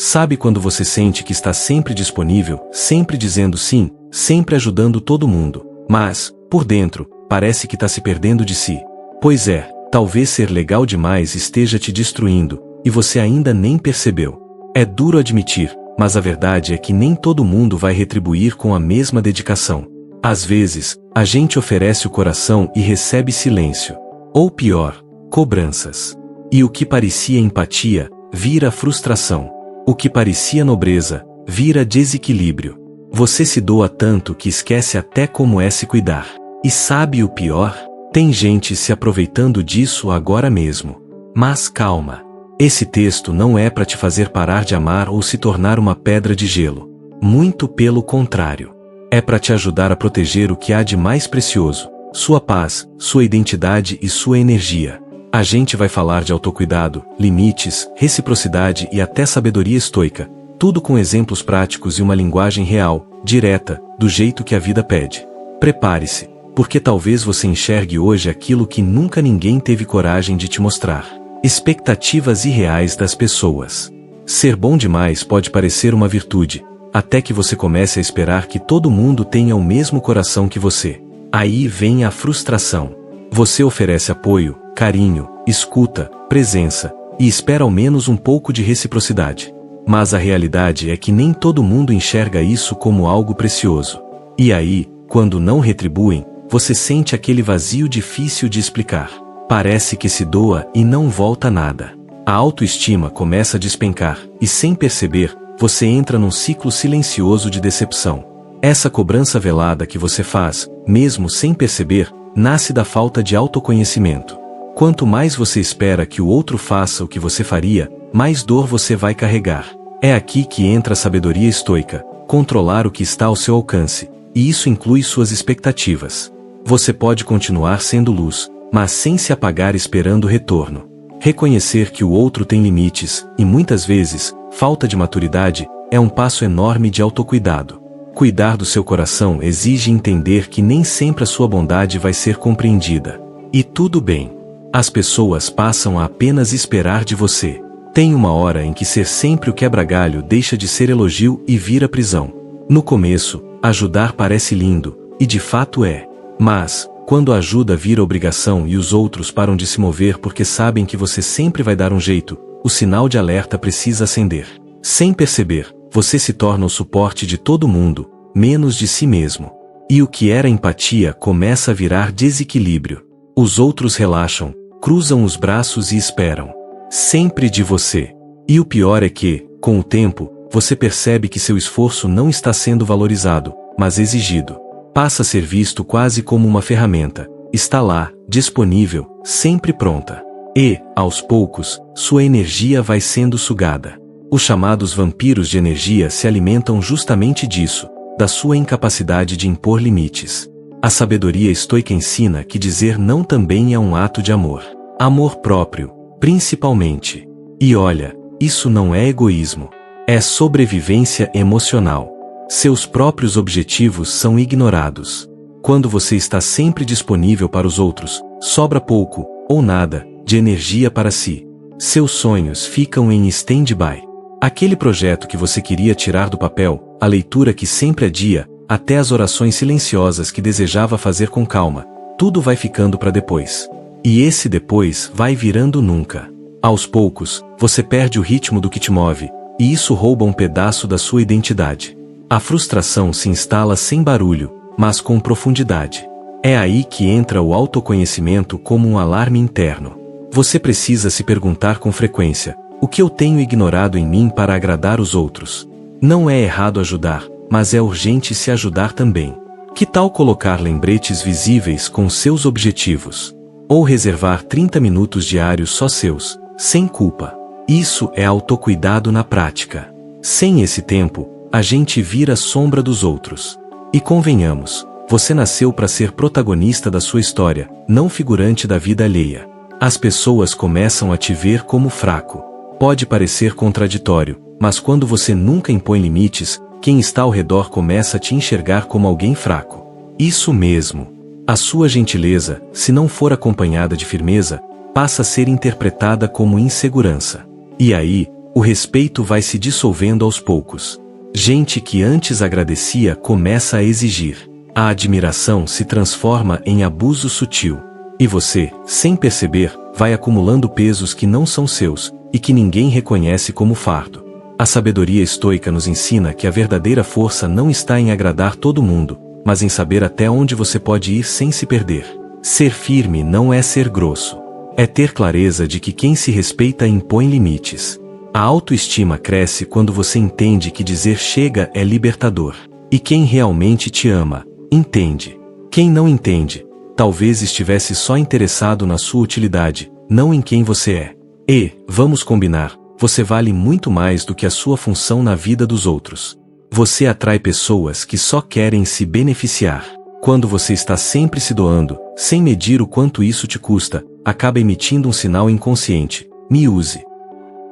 Sabe quando você sente que está sempre disponível, sempre dizendo sim, sempre ajudando todo mundo, mas, por dentro, parece que está se perdendo de si? Pois é, talvez ser legal demais esteja te destruindo, e você ainda nem percebeu. É duro admitir, mas a verdade é que nem todo mundo vai retribuir com a mesma dedicação. Às vezes, a gente oferece o coração e recebe silêncio. Ou pior, cobranças. E o que parecia empatia, vira frustração. O que parecia nobreza, vira desequilíbrio. Você se doa tanto que esquece até como é se cuidar. E sabe o pior? Tem gente se aproveitando disso agora mesmo. Mas calma. Esse texto não é para te fazer parar de amar ou se tornar uma pedra de gelo. Muito pelo contrário. É para te ajudar a proteger o que há de mais precioso: sua paz, sua identidade e sua energia. A gente vai falar de autocuidado, limites, reciprocidade e até sabedoria estoica, tudo com exemplos práticos e uma linguagem real, direta, do jeito que a vida pede. Prepare-se, porque talvez você enxergue hoje aquilo que nunca ninguém teve coragem de te mostrar: expectativas irreais das pessoas. Ser bom demais pode parecer uma virtude, até que você comece a esperar que todo mundo tenha o mesmo coração que você. Aí vem a frustração. Você oferece apoio, carinho, escuta, presença, e espera ao menos um pouco de reciprocidade. Mas a realidade é que nem todo mundo enxerga isso como algo precioso. E aí, quando não retribuem, você sente aquele vazio difícil de explicar. Parece que se doa e não volta nada. A autoestima começa a despencar, e sem perceber, você entra num ciclo silencioso de decepção. Essa cobrança velada que você faz, mesmo sem perceber, nasce da falta de autoconhecimento. Quanto mais você espera que o outro faça o que você faria, mais dor você vai carregar. É aqui que entra a sabedoria estoica: controlar o que está ao seu alcance, e isso inclui suas expectativas. Você pode continuar sendo luz, mas sem se apagar esperando retorno. Reconhecer que o outro tem limites, e muitas vezes, falta de maturidade, é um passo enorme de autocuidado. Cuidar do seu coração exige entender que nem sempre a sua bondade vai ser compreendida. E tudo bem. As pessoas passam a apenas esperar de você. Tem uma hora em que ser sempre o quebra-galho deixa de ser elogio e vira prisão. No começo, ajudar parece lindo, e de fato é. Mas, quando a ajuda vira obrigação e os outros param de se mover porque sabem que você sempre vai dar um jeito, o sinal de alerta precisa acender. Sem perceber, você se torna o suporte de todo mundo, menos de si mesmo. E o que era empatia começa a virar desequilíbrio. Os outros relaxam, cruzam os braços e esperam. Sempre de você. E o pior é que, com o tempo, você percebe que seu esforço não está sendo valorizado, mas exigido. Passa a ser visto quase como uma ferramenta. Está lá, disponível, sempre pronta. E, aos poucos, sua energia vai sendo sugada. Os chamados vampiros de energia se alimentam justamente disso, da sua incapacidade de impor limites. A sabedoria estoica ensina que dizer não também é um ato de amor. Amor próprio, principalmente. E olha, isso não é egoísmo. É sobrevivência emocional. Seus próprios objetivos são ignorados. Quando você está sempre disponível para os outros, sobra pouco, ou nada, de energia para si. Seus sonhos ficam em stand-by. Aquele projeto que você queria tirar do papel, a leitura que sempre adia, até as orações silenciosas que desejava fazer com calma, tudo vai ficando para depois. E esse depois vai virando nunca. Aos poucos, você perde o ritmo do que te move, e isso rouba um pedaço da sua identidade. A frustração se instala sem barulho, mas com profundidade. É aí que entra o autoconhecimento como um alarme interno. Você precisa se perguntar com frequência: o que eu tenho ignorado em mim para agradar os outros? Não é errado ajudar, mas é urgente se ajudar também. Que tal colocar lembretes visíveis com seus objetivos? Ou reservar 30 minutos diários só seus, sem culpa? Isso é autocuidado na prática. Sem esse tempo, a gente vira sombra dos outros. E convenhamos, você nasceu para ser protagonista da sua história, não figurante da vida alheia. As pessoas começam a te ver como fraco. Pode parecer contraditório, mas quando você nunca impõe limites, quem está ao redor começa a te enxergar como alguém fraco. Isso mesmo. A sua gentileza, se não for acompanhada de firmeza, passa a ser interpretada como insegurança. E aí, o respeito vai se dissolvendo aos poucos. Gente que antes agradecia começa a exigir. A admiração se transforma em abuso sutil. E você, sem perceber, vai acumulando pesos que não são seus, e que ninguém reconhece como fardo. A sabedoria estoica nos ensina que a verdadeira força não está em agradar todo mundo, mas em saber até onde você pode ir sem se perder. Ser firme não é ser grosso. É ter clareza de que quem se respeita impõe limites. A autoestima cresce quando você entende que dizer chega é libertador. E quem realmente te ama, entende. Quem não entende, talvez estivesse só interessado na sua utilidade, não em quem você é. E, vamos combinar, você vale muito mais do que a sua função na vida dos outros. Você atrai pessoas que só querem se beneficiar. Quando você está sempre se doando, sem medir o quanto isso te custa, acaba emitindo um sinal inconsciente: me use.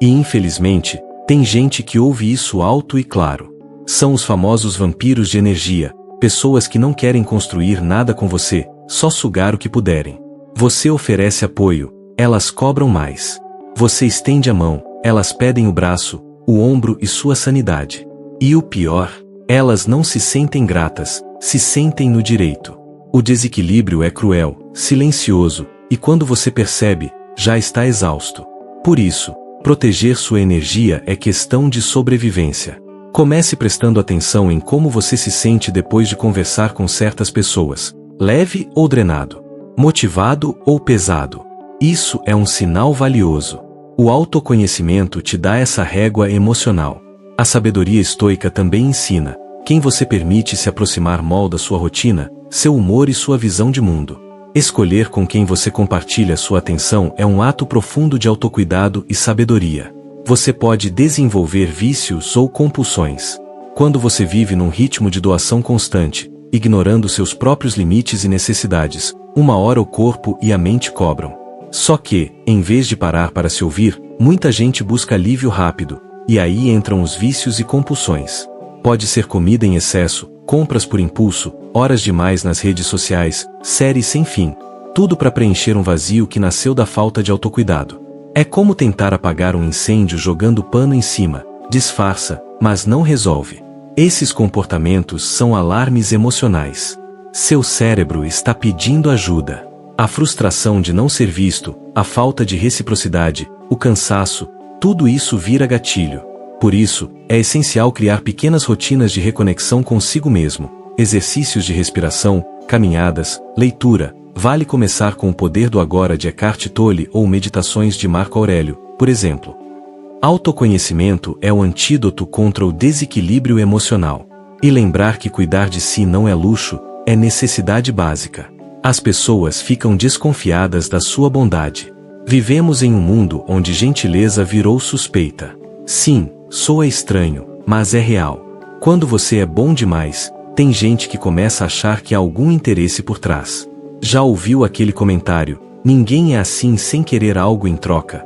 E infelizmente, tem gente que ouve isso alto e claro. São os famosos vampiros de energia, pessoas que não querem construir nada com você, só sugar o que puderem. Você oferece apoio, elas cobram mais. Você estende a mão, elas pedem o braço, o ombro e sua sanidade. E o pior, elas não se sentem gratas, se sentem no direito. O desequilíbrio é cruel, silencioso, e quando você percebe, já está exausto. Por isso, proteger sua energia é questão de sobrevivência. Comece prestando atenção em como você se sente depois de conversar com certas pessoas, leve ou drenado, motivado ou pesado. Isso é um sinal valioso. O autoconhecimento te dá essa régua emocional. A sabedoria estoica também ensina: quem você permite se aproximar molda sua rotina, seu humor e sua visão de mundo. Escolher com quem você compartilha sua atenção é um ato profundo de autocuidado e sabedoria. Você pode desenvolver vícios ou compulsões. Quando você vive num ritmo de doação constante, ignorando seus próprios limites e necessidades, uma hora o corpo e a mente cobram. Só que, em vez de parar para se ouvir, muita gente busca alívio rápido, e aí entram os vícios e compulsões. Pode ser comida em excesso, compras por impulso, horas demais nas redes sociais, séries sem fim. Tudo para preencher um vazio que nasceu da falta de autocuidado. É como tentar apagar um incêndio jogando pano em cima, disfarça, mas não resolve. Esses comportamentos são alarmes emocionais. Seu cérebro está pedindo ajuda. A frustração de não ser visto, a falta de reciprocidade, o cansaço, tudo isso vira gatilho. Por isso, é essencial criar pequenas rotinas de reconexão consigo mesmo, exercícios de respiração, caminhadas, leitura. Vale começar com o Poder do Agora de Eckhart Tolle ou Meditações de Marco Aurélio, por exemplo. Autoconhecimento é o antídoto contra o desequilíbrio emocional. E lembrar que cuidar de si não é luxo, é necessidade básica. As pessoas ficam desconfiadas da sua bondade. Vivemos em um mundo onde gentileza virou suspeita. Sim, soa estranho, mas é real. Quando você é bom demais, tem gente que começa a achar que há algum interesse por trás. Já ouviu aquele comentário: ninguém é assim sem querer algo em troca?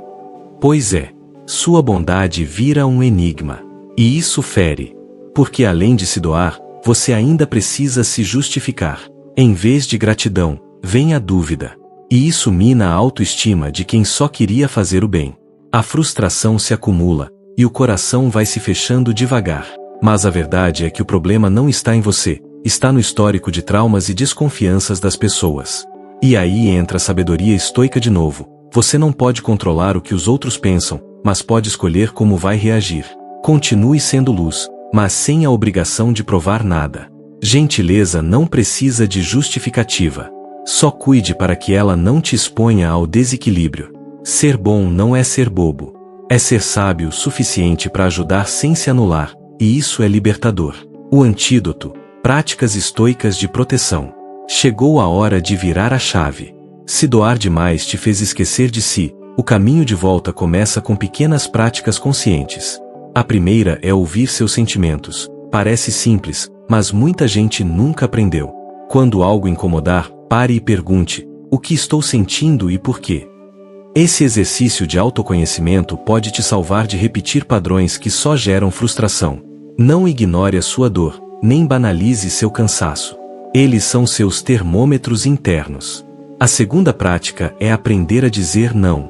Pois é, sua bondade vira um enigma. E isso fere. Porque além de se doar, você ainda precisa se justificar. Em vez de gratidão, vem a dúvida. E isso mina a autoestima de quem só queria fazer o bem. A frustração se acumula, e o coração vai se fechando devagar. Mas a verdade é que o problema não está em você, está no histórico de traumas e desconfianças das pessoas. E aí entra a sabedoria estoica de novo. Você não pode controlar o que os outros pensam, mas pode escolher como vai reagir. Continue sendo luz, mas sem a obrigação de provar nada. Gentileza não precisa de justificativa. Só cuide para que ela não te exponha ao desequilíbrio. Ser bom não é ser bobo. É ser sábio o suficiente para ajudar sem se anular, e isso é libertador. O antídoto: práticas estoicas de proteção. Chegou a hora de virar a chave. Se doar demais te fez esquecer de si, o caminho de volta começa com pequenas práticas conscientes. A primeira é ouvir seus sentimentos. Parece simples, mas muita gente nunca aprendeu. Quando algo incomodar, pare e pergunte: o que estou sentindo e por quê? Esse exercício de autoconhecimento pode te salvar de repetir padrões que só geram frustração. Não ignore a sua dor, nem banalize seu cansaço. Eles são seus termômetros internos. A segunda prática é aprender a dizer não.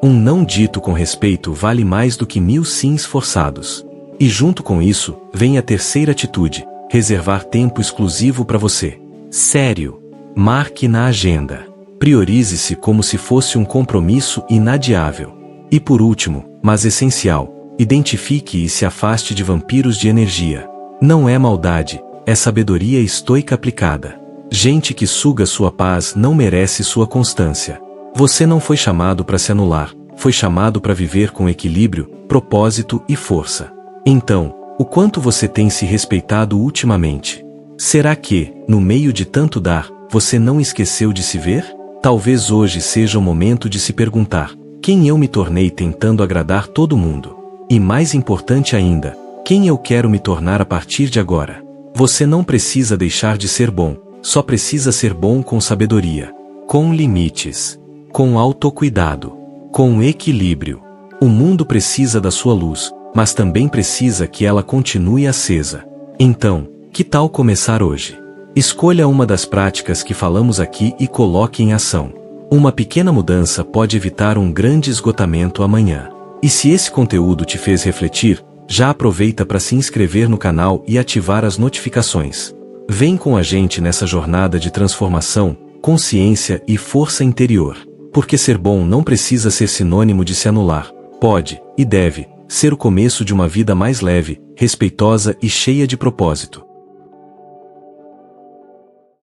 Um não dito com respeito vale mais do que 1000 sims forçados. E junto com isso, vem a terceira atitude, reservar tempo exclusivo para você. Sério. Marque na agenda. Priorize-se como se fosse um compromisso inadiável. E por último, mas essencial, identifique e se afaste de vampiros de energia. Não é maldade, é sabedoria estoica aplicada. Gente que suga sua paz não merece sua constância. Você não foi chamado para se anular, foi chamado para viver com equilíbrio, propósito e força. Então, o quanto você tem se respeitado ultimamente? Será que, no meio de tanto dar, você não esqueceu de se ver? Talvez hoje seja o momento de se perguntar: quem eu me tornei tentando agradar todo mundo? E mais importante ainda, quem eu quero me tornar a partir de agora? Você não precisa deixar de ser bom, só precisa ser bom com sabedoria, com limites, com autocuidado, com equilíbrio. O mundo precisa da sua luz, mas também precisa que ela continue acesa. Então, que tal começar hoje? Escolha uma das práticas que falamos aqui e coloque em ação. Uma pequena mudança pode evitar um grande esgotamento amanhã. E se esse conteúdo te fez refletir, já aproveita para se inscrever no canal e ativar as notificações. Vem com a gente nessa jornada de transformação, consciência e força interior. Porque ser bom não precisa ser sinônimo de se anular. Pode, e deve, ser o começo de uma vida mais leve, respeitosa e cheia de propósito.